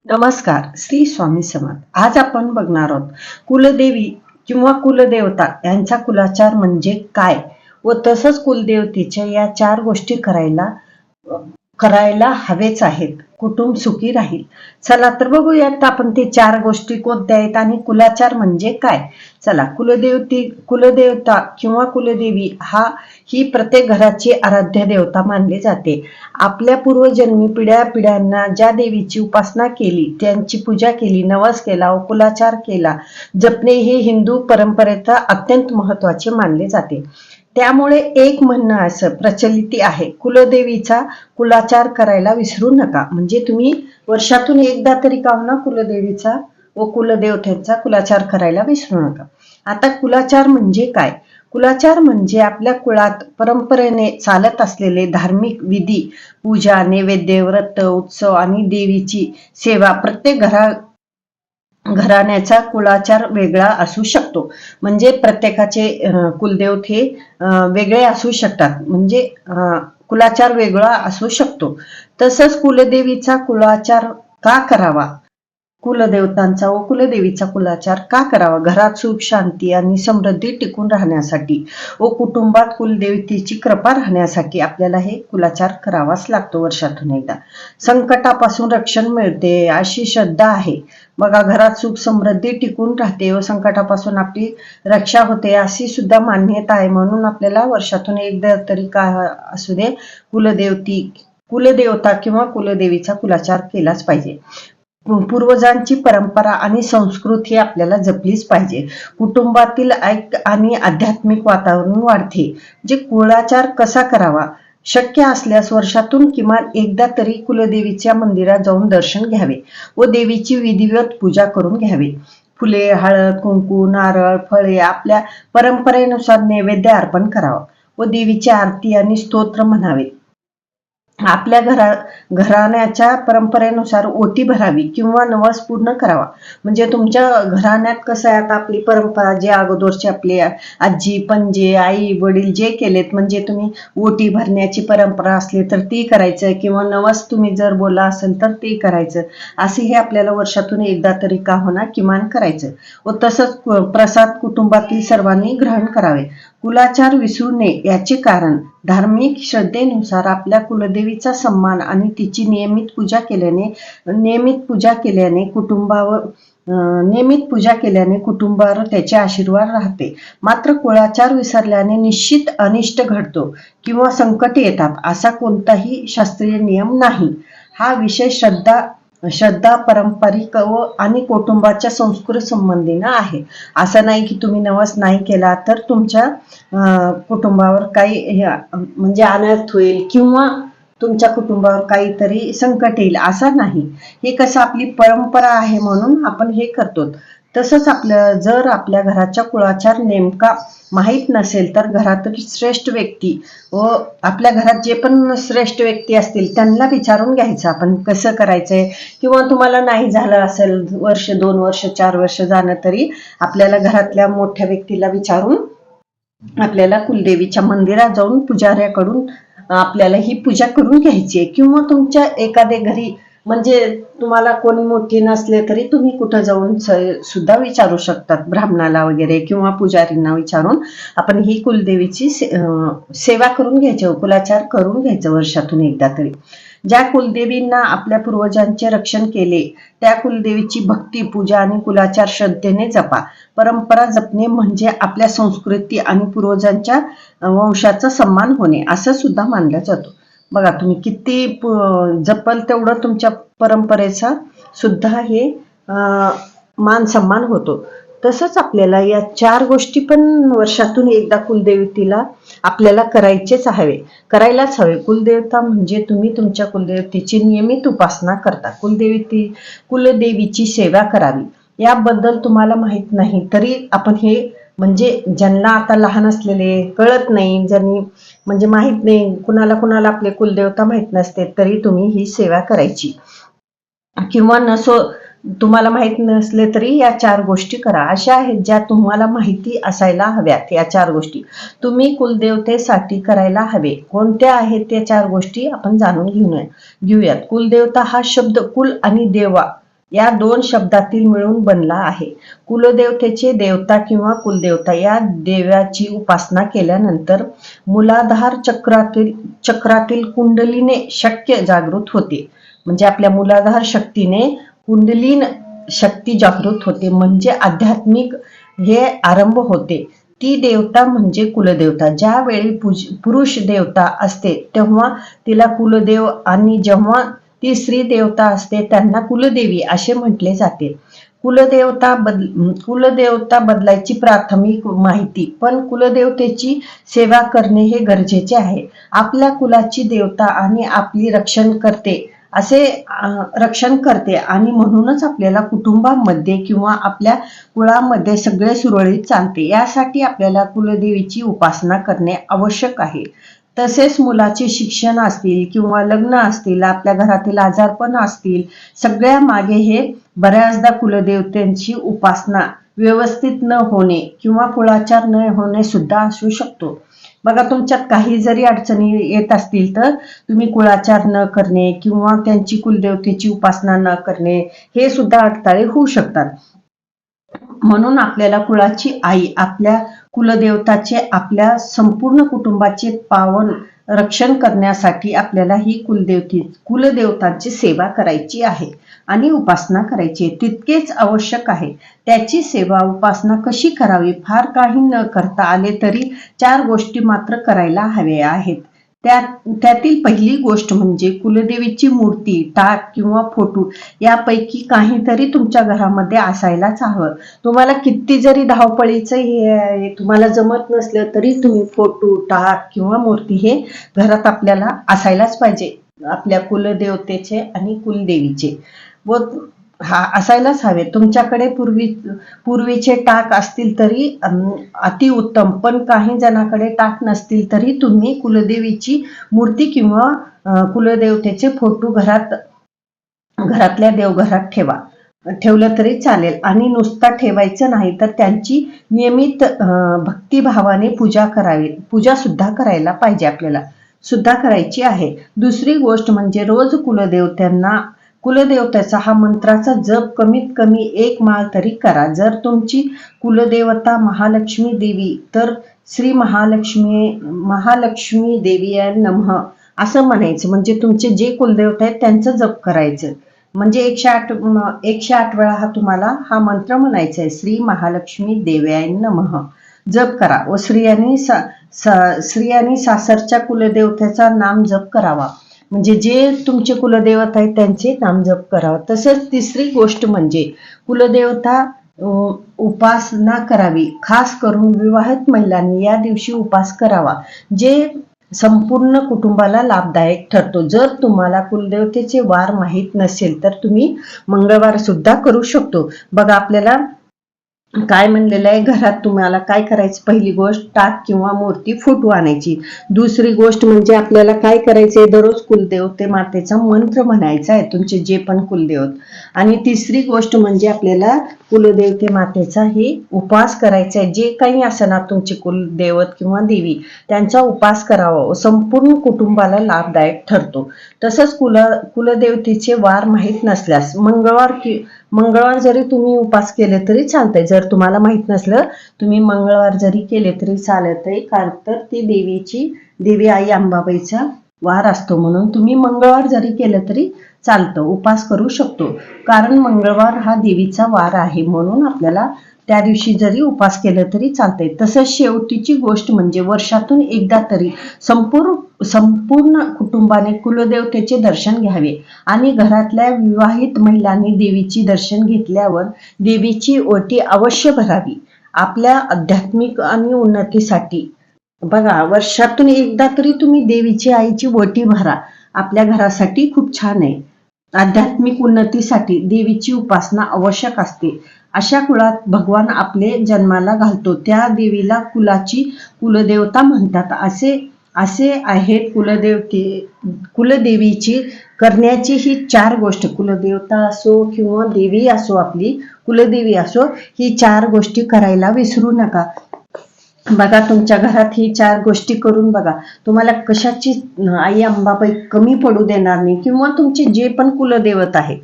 नमस्कार, श्री स्वामी समर्थ. आज आपण बघणार आहोत कुलदेवी किंवा कुलदेवता यांचा कुलाचार म्हणजे काय व तसंच कुलदेवतेच्या या चार गोष्टी करायला हवेच आहेत. कुटुंब सुखी राहील. चला तर बघूयात आपण ते चार गोष्टी कोणत्या आहेत आणि कुलाचार म्हणजे काय. चला, कुलदेवता किंवा कुलदेवी ही प्रत्येक घराची आराध्य देवता मानली जाते. आपल्या पूर्वजन्मी पिढ्यांना ज्या देवीची उपासना केली, त्यांची पूजा केली, नवस केला व कुलाचार केला जपणे हे हिंदू परंपरेचा अत्यंत महत्त्वाचे मानले जाते. त्यामुळे एक म्हणणं असं प्रचलित आहे, कुलदेवीचा कुलाचार करायला विसरू नका. म्हणजे तुम्ही वर्षातून एकदा तरी का होईना कुलदेवीचा व कुलदेवतेचा कुलाचार करायला विसरू नका. आता कुलाचार म्हणजे काय. कुलाचार म्हणजे आपल्या कुळात परंपरेने चालत असलेले धार्मिक विधी, पूजा, नैवेद्य, व्रत, उत्सव आणि देवीची सेवा. प्रत्येक घराण्याचा कुलाचार वेगळा असू शकतो. म्हणजे प्रत्येकाचे कुलदेवत हे वेगळे असू शकतात. म्हणजे कुलाचार वेगळा असू शकतो. तसंच कुलदेवीचा कुलाचार का करावा, कुलदेवतांचा व कुलदेवीचा कुलाचार का करावा. घरात सुख, शांती आणि समृद्धी टिकून राहण्यासाठी व कुटुंबात कुलदेवतेची कृपा राहण्यासाठी आपल्याला हे कुलाचार करावाच लागतो वर्षातून एकदा. संकटापासून रक्षण मिळते अशी श्रद्धा आहे. बघा, घरात सुख समृद्धी टिकून राहते व संकटापासून आपली रक्षा होते अशी सुद्धा मान्यता आहे. म्हणून आपल्याला वर्षातून एकदा तरी काय असू दे कुलदेवता किंवा कुलदेवीचा कुलाचार केलाच पाहिजे. पूर्वजांची परंपरा आणि संस्कृती आपल्याला जपलीच पाहिजे. कुटुंबातील ऐक्य आणि आध्यात्मिक वातावरण वाढते. जे कुलाचार कसा करावा, शक्य असल्यास वर्षातून किमान एकदा तरी कुलदेवीच्या मंदिरात जाऊन दर्शन घ्यावे व देवीची विधिवत पूजा करून घ्यावी. फुले, हळद, कुंकू, नारळ, फळे आपल्या परंपरेनुसार नैवेद्य अर्पण करावा व देवीची आरती आणि स्तोत्र म्हणावे. आपल्या घराण्याच्या परंपरेनुसार ओटी भरावी किंवा नवस पूर्ण करावा. म्हणजे तुमच्या घराण्यात कसं आहे, आता आपली परंपरा जे अगोदरची आपली आजी पणजी आई वडील जे केलेत, म्हणजे तुम्ही ओटी भरण्याची परंपरा असली तर ती करायचं किंवा नवस तुम्ही जर बोला असेल तर ते करायचं. असे हे आपल्याला वर्षातून एकदा तरी का होणार किमान करायचं. व तसंच प्रसाद कुटुंबातील सर्वांनी ग्रहण करावे. कुलाचार विसरू नये याचे कारण धार्मिक श्रद्धेनुसार आपल्या कुलदेवीचा सन्मान आणि तिची नियमित पूजा केल्याने कुटुंबावर त्याचे आशीर्वाद राहते. मात्र कुलाचार विसरल्याने निश्चित अनिष्ट घडतो किंवा संकट येतात असा कोणताही शास्त्रीय नियम नाही. हा विषय श्रद्धा पारंपरिक व आणि कुटुंबाच्या संस्कृती संबंधीने आहे. असं नाही की तुम्ही नवस नाही केला तर तुमच्या कुटुंबावर काही म्हणजे अनर्थ होईल किंवा तुमच्या कुटुंबावर काहीतरी संकट येईल, असं नाही. हे कसं आपली परंपरा आहे म्हणून आपण हे करतो. तसंच जर आपल्या घराच्या कुळाचार नेमका माहीत नसेल तर घरातील श्रेष्ठ व्यक्ती व आपल्या घरात जे पण श्रेष्ठ व्यक्ती असतील त्यांना विचारून घ्यायचं आपण कसं करायचंय. किंवा तुम्हाला नाही झालं असेल वर्ष 2 वर्ष 4 वर्ष जाणं तरी आपल्याला घरातल्या मोठ्या व्यक्तीला विचारून आपल्याला कुलदेवीच्या मंदिरात जाऊन पुजाऱ्याकडून आपल्याला ही पूजा करून घ्यायची आहे. किंवा तुमच्या एखाद्या घरी म्हणजे तुम्हाला कोणी मोठी नसले तरी तुम्ही कुठं जाऊन सुद्धा विचारू शकतात, ब्राह्मणाला वगैरे किंवा पुजारींना विचारून आपण ही कुलदेवीची सेवा करून घ्यायची, कुलाचार करून घ्यायचं वर्षातून एकदा तरी. ज्या कुलदेवींना आपल्या पूर्वजांचे रक्षण केले त्या कुलदेवीची भक्ती, पूजा आणि कुलाचार श्रद्धेने जपा. परंपरा जपणे म्हणजे आपल्या संस्कृती आणि पूर्वजांच्या वंशाचा सन्मान होणे असं सुद्धा मानलं जातो. बघा, तुम्ही किती जपल तेवढं तुमच्या परंपरेचा सुद्धा हे मान सन्मान होतो. तसंच आपल्याला या 4 गोष्टी पण वर्षातून एकदा कुलदेवतेला आपल्याला करायलाच हवे. कुलदेवता म्हणजे तुम्ही तुमच्या कुलदेवतेची नियमित उपासना करता. कुलदेवीची सेवा करावी. याबद्दल तुम्हाला माहित नाही तरी आपण हे म्हणजे ज्यांना आता लहान असलेले कळत नाही, ज्यांनी म्हणजे माहित नाही, कुणाला आपले कुलदेवता माहित नसते तरी तुम्ही ही सेवा करायची. किंवा तुम्हाला माहित नसले तरी या 4 गोष्टी करा. अशा आहेत ज्या तुम्हाला माहिती असायला हव्यात. या 4 गोष्टी तुम्ही कुलदेवतेसाठी करायला हवे. कोणत्या आहेत त्या 4 गोष्टी आपण जाणून घेऊयात. कुलदेवता हा शब्द कुल आणि देवा या दोन शब्दातील मिळून बनला आहे. कुलदेवतेचे देवता किंवा कुलदेवता या देवाची उपासना केल्यानंतर मूलाधार चक्रातील कुंडलीने शक्य जागृत होते. म्हणजे आपल्या मूलाधार शक्तीने कुंडलीन शक्ती जागृत होते, म्हणजे आध्यात्मिक हे आरंभ होते. ती देवता म्हणजे कुलदेवता. ज्यावेळी पुरुष देवता असते तेव्हा तिला कुलदेव, आणि जेव्हा ती स्त्री देवता असते त्यांना कुलदेवी असे म्हटले जाते. कुलदेवता बदलायची प्राथमिक माहिती. पण कुलदेवतेची सेवा करणे हे गरजेचे आहे. आपल्या कुलाची देवता आणि आपली रक्षण करते आणि म्हणूनच आपल्याला कुटुंबामध्ये किंवा आपल्या कुळामध्ये सगळे सुरळीत चालते. यासाठी आपल्याला कुलदेवीची उपासना करणे आवश्यक आहे. तसेच मुलाचे शिक्षण असतील किंवा लग्न असतील, आपल्या घरातील आजारपण असतील, सगळ्या मागे हे बऱ्याचदा कुलदेवतेची उपासना व्यवस्थित न होणे किंवा कुळाचार न होणे सुद्धा असू शकतो. बघा, तुमच्यात काही जरी अडचणी येत असतील तर तुम्ही कुळाचार न करणे किंवा त्यांची कुलदेवतेची उपासना न करणे हे सुद्धा अडथळे होऊ शकतात. म्हणून आपल्याला कुळाची आई, आपल्या कुलदेवताचे, आपल्या संपूर्ण कुटुंबाचे पावन रक्षण करण्यासाठी आपल्याला ही कुलदेवतांची सेवा करायची आहे आणि उपासना करायची आहे. तितकेच आवश्यक आहे. त्याची सेवा उपासना कशी करावी? फार काही न करता आले तरी 4 गोष्टी मात्र करायला हव्या आहेत. त्यातील पहिली गोष्ट म्हणजे कुलदेवीची मूर्ती, टाक किंवा फोटो यापैकी काहीतरी तुमच्या घरामध्ये असायलाच हवं. तुम्हाला किती जरी धावपळीचं हे तुम्हाला जमत नसलं तरी तुम्ही फोटो, टाक किंवा मूर्ती हे घरात आपल्याला असायलाच पाहिजे. आपल्या कुलदेवतेचे आणि कुलदेवीचे व असायलाच हवे. तुमच्याकडे पूर्वीचे टाक असतील तरी अतिउत्तम, पण काही जणांकडे टाक नसतील तरी तुम्ही कुलदेवीची मूर्ती किंवा कुलदेवतेचे फोटो घरातल्या देवघरात ठेवलं तरी चालेल. आणि नुसता ठेवायचं नाही तर त्यांची नियमित भक्तिभावाने पूजा सुद्धा करायला पाहिजे. आपल्याला सुद्धा करायची आहे. दुसरी गोष्ट म्हणजे रोज कुलदेवतेचा हा मंत्राचा जप कमीत कमी 1 माळ तरी करा. जर तुमची कुलदेवता महालक्ष्मी देवी तर श्री महालक्ष्मी देवी नमः असं म्हणायचं. म्हणजे तुमचे जे कुलदेवता आहेत त्यांचं जप करायचं. म्हणजे 108 वेळा तुम्हाला हा मंत्र म्हणायचा आहे. श्री महालक्ष्मी देव्याय नमः जप करा. व स्त्रियांनी सासरच्या कुलदेवतेचा नाम जप करावा. म्हणजे जे तुमचे कुलदेवता आहेत त्यांचे नाम जप करावा. तसंच तिसरी गोष्ट म्हणजे कुलदेवता उपासना करावी. खास करून विवाहित महिलांनी या दिवशी उपास करावा, जे संपूर्ण कुटुंबाला लाभदायक ठरतो. जर तुम्हाला कुलदेवतेचे वार माहीत नसेल तर तुम्ही मंगळवार सुद्धा करू शकतो. बघा, आपल्याला काय म्हणलेलं आहे, घरात तुम्हाला काय करायचं? पहिली गोष्ट टाक किंवा मूर्ती, फोटो आणायची. दुसरी गोष्ट म्हणजे आपल्याला काय करायचंय? दररोज कुलदेवते मातेचा मंत्र म्हणायचा आहे, तुमचे जे पण कुलदेवत. आणि तिसरी गोष्ट म्हणजे आपल्याला कुलदेवते मातेचा हे उपास करायचा आहे. जे काही असणार तुमचे कुलदेवत किंवा देवी त्यांचा उपास करावा, संपूर्ण कुटुंबाला लाभदायक ठरतो. तसंच कुलदेवतेचे वार माहीत नसल्यास मंगळवार जरी तुम्ही उपास केले तरी चालतंय. जर तुम्हाला माहित नसलं तुम्ही मंगळवार जरी केले तरी चालतंय, कारण तर ती देवी आई अंबाबाईचा वार असतो. म्हणून तुम्ही मंगळवार जरी केलं तरी चालतं, उपास करू शकतो. कारण मंगळवार हा देवीचा वार आहे, म्हणून आपल्याला त्या दिवशी जरी उपास केलं तरी चालतंय. तसंच शेवटीची गोष्ट म्हणजे वर्षातून एकदा तरी संपूर्ण कुटुंबाने कुलदेवतेचे दर्शन घ्यावे. आणि घरातल्या विवाहित महिलांनी देवीची दर्शन घेतल्यावर देवीची ओटी अवश्य भरावी आपल्या आध्यात्मिक आणि उन्नतीसाठी. बघा, वर्षातून एकदा तरी तुम्ही देवीची आईची ओटी भरा. आपल्या घरासाठी खूप छान आहे. आध्यात्मिक उन्नतीसाठी देवीची उपासना आवश्यक असते. अशा कुळात भगवान आपले जन्माला घालतो त्या देवीला कुलदेवता म्हणतात. असे आहेत कुलदेवीची करण्याची ही 4 गोष्ट. कुलदेवता असो किंवा देवी असो, आपली कुलदेवी असो, ही 4 गोष्टी करायला विसरू नका. बघा, तुमच्या घरात ही 4 गोष्टी करून बघा. तुम्हाला कशाची आई अंबाबाई कमी पडू देणार नाही. किंवा तुमचे जे पण कुलदैवत आहे